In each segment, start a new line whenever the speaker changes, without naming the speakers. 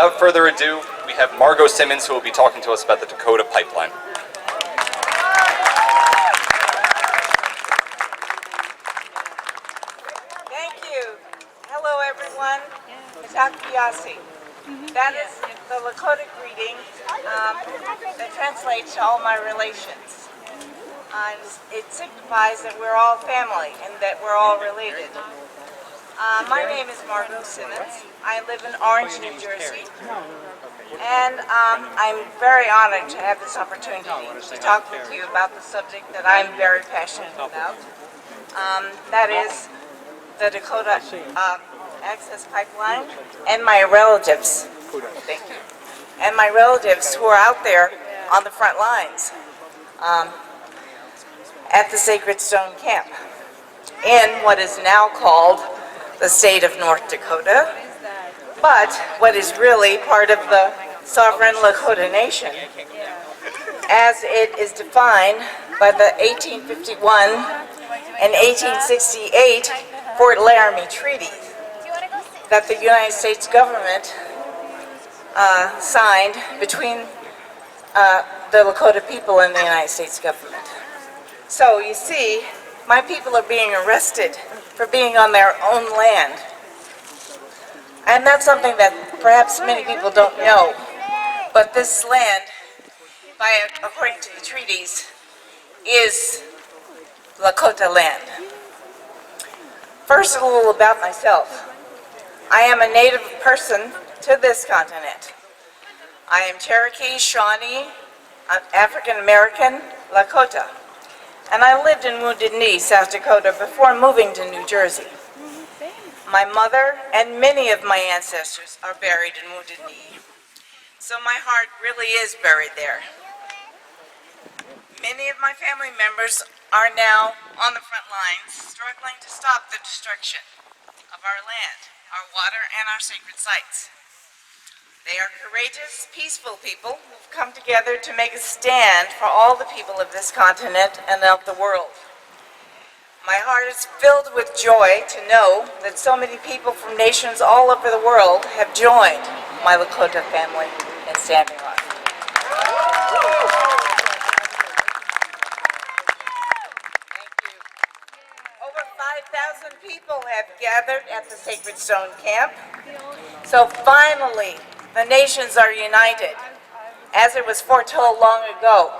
without further ado, we have Margo Simmons, who will be talking to us about the Dakota Pipeline.
Thank you. Hello, everyone. Mitakiyasi. That is the Lakota greeting that translates to all my relations. It signifies that we're all family and that we're all related. My name is Margo Simmons. I live in Orange, New Jersey. And I'm very honored to have this opportunity to talk with you about the subject that I'm very passionate about. That is the Dakota Access Pipeline and my relatives. Thank you. And my relatives who are out there on the front lines at the Sacred Stone Camp in what is now called the state of North Dakota, but what is really part of the sovereign Lakota Nation as it is defined by the 1851 and 1868 Fort Laramie Treaty that the United States government signed between the Lakota people and the United States government. So you see, my people are being arrested for being on their own land. And that's something that perhaps many people don't know. But this land, according to the treaties, is Lakota land. First, a little about myself. I am a native person to this continent. I am Cherokee, Shawnee, African American, Lakota. And I lived in Wounded Knee, South Dakota, before moving to New Jersey. My mother and many of my ancestors are buried in Wounded Knee. So my heart really is buried there. Many of my family members are now on the front lines, struggling to stop the destruction of our land, our water, and our sacred sites. They are courageous, peaceful people who've come together to make a stand for all the people of this continent and of the world. My heart is filled with joy to know that so many people from nations all over the world have joined my Lakota family in Standing Rock. Thank you. Over 5,000 people have gathered at the Sacred Stone Camp. So finally, the nations are united, as it was foretold long ago.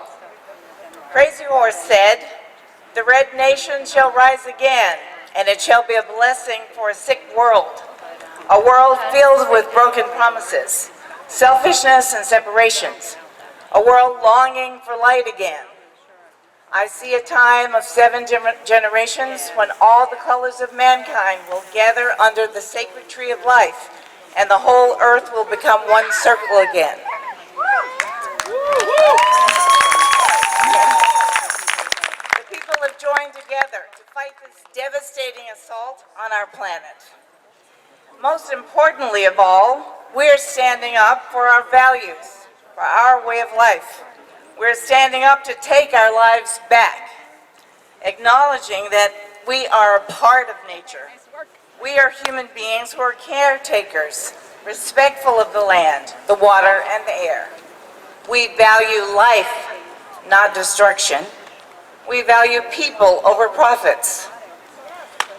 Crazy Horse said, "The red nation shall rise again, and it shall be a blessing for a sick world, a world filled with broken promises, selfishness and separations, a world longing for light again. I see a time of 7 generations when all the colors of mankind will gather under the sacred tree of life, and the whole earth will become one circle again." The people have joined together to fight this devastating assault on our planet. Most importantly of all, we're standing up for our values, for our way of life. We're standing up to take our lives back, acknowledging that we are a part of nature. We are human beings who are caretakers, respectful of the land, the water, and the air. We value life, not destruction. We value people over profits.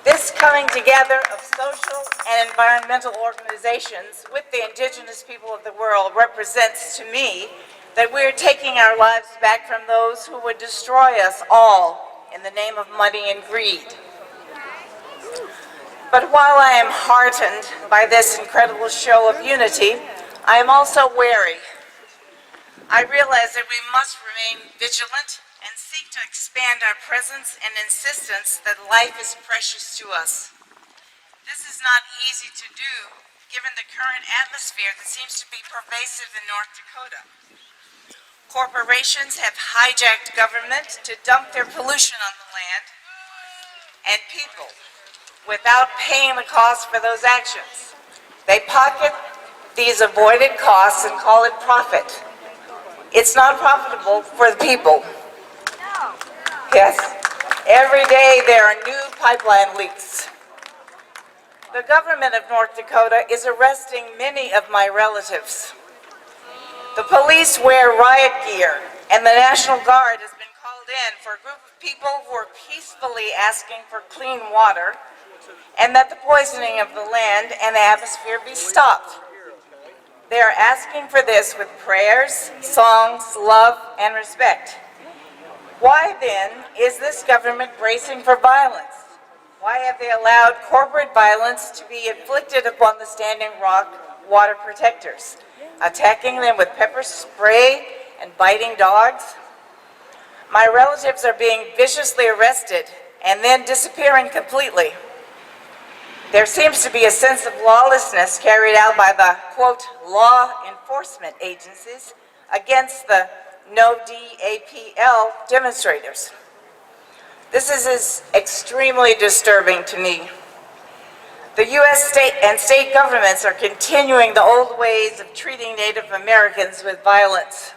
This coming together of social and environmental organizations with the indigenous people of the world represents to me that we're taking our lives back from those who would destroy us all in the name of money and greed. But while I am heartened by this incredible show of unity, I am also wary. I realize that we must remain vigilant and seek to expand our presence and insistence that life is precious to us. This is not easy to do, given the current atmosphere that seems to be pervasive in North Dakota. Corporations have hijacked government to dump their pollution on the land and people, without paying the cost for those actions. They pocket these avoided costs and call it profit. It's not profitable for the people. Yes, every day there are new pipeline leaks. The government of North Dakota is arresting many of my relatives. The police wear riot gear, and the National Guard has been called in for a group of people who are peacefully asking for clean water and that the poisoning of the land and the atmosphere be stopped. They are asking for this with prayers, songs, love, and respect. Why then is this government bracing for violence? Why have they allowed corporate violence to be inflicted upon the Standing Rock water protectors, attacking them with pepper spray and biting dogs? My relatives are being viciously arrested and then disappearing completely. There seems to be a sense of lawlessness carried out by the, quote, law enforcement agencies against the no DAPL demonstrators. This is extremely disturbing to me. The U.S. state governments are continuing the old ways of treating Native Americans with violence.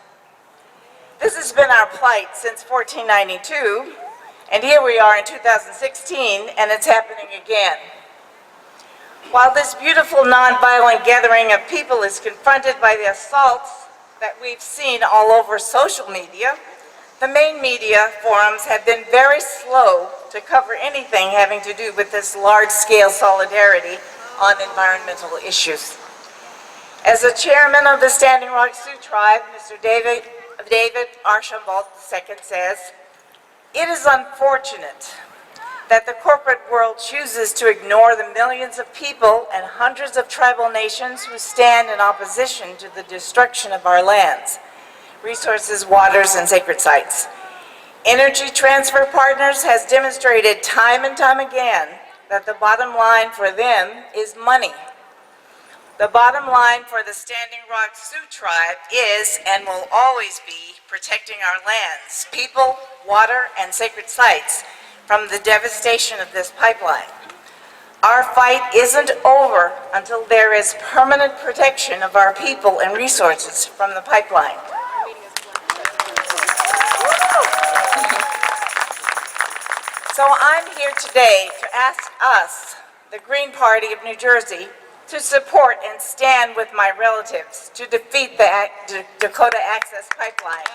This has been our plight since 1492, and here we are in 2016, and it's happening again. While this beautiful nonviolent gathering of people is confronted by the assaults that we've seen all over social media, the main media forums have been very slow to cover anything having to do with this large-scale solidarity on environmental issues. As the chairman of the Standing Rock Sioux Tribe, Mr. David Archambault II says, "It is unfortunate that the corporate world chooses to ignore the millions of people and hundreds of tribal nations who stand in opposition to the destruction of our lands, resources, waters, and sacred sites. Energy Transfer Partners has demonstrated time and time again that the bottom line for them is money. The bottom line for the Standing Rock Sioux Tribe is and will always be protecting our lands, people, water, and sacred sites from the devastation of this pipeline. Our fight isn't over until there is permanent protection of our people and resources from the pipeline." So I'm here today to ask us, the Green Party of New Jersey, to support and stand with my relatives to defeat the Dakota Access Pipeline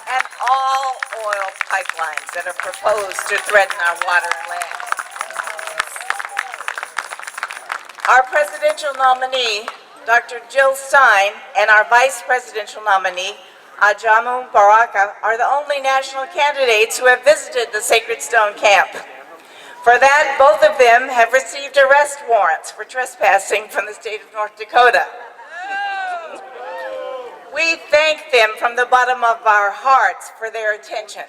and all oil pipelines that are proposed to threaten our water and land. Our presidential nominee, Dr. Jill Stein, and our vice presidential nominee, Ajamu Baraka, are the only national candidates who have visited the Sacred Stone Camp. For that, both of them have received arrest warrants for trespassing from the state of North Dakota. We thank them from the bottom of our hearts for their attention.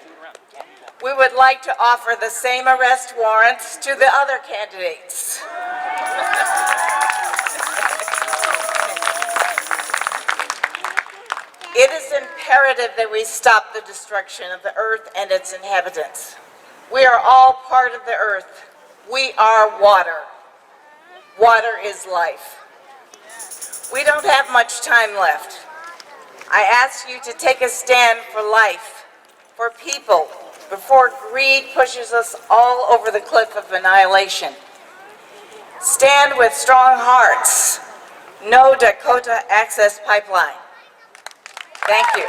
We would like to offer the same arrest warrants to the other candidates. It is imperative that we stop the destruction of the earth and its inhabitants. We are all part of the earth. We are water. Water is life. We don't have much time left. I ask you to take a stand for life, for people, before greed pushes us all over the cliff of annihilation. Stand with strong hearts. No Dakota Access Pipeline. Thank you.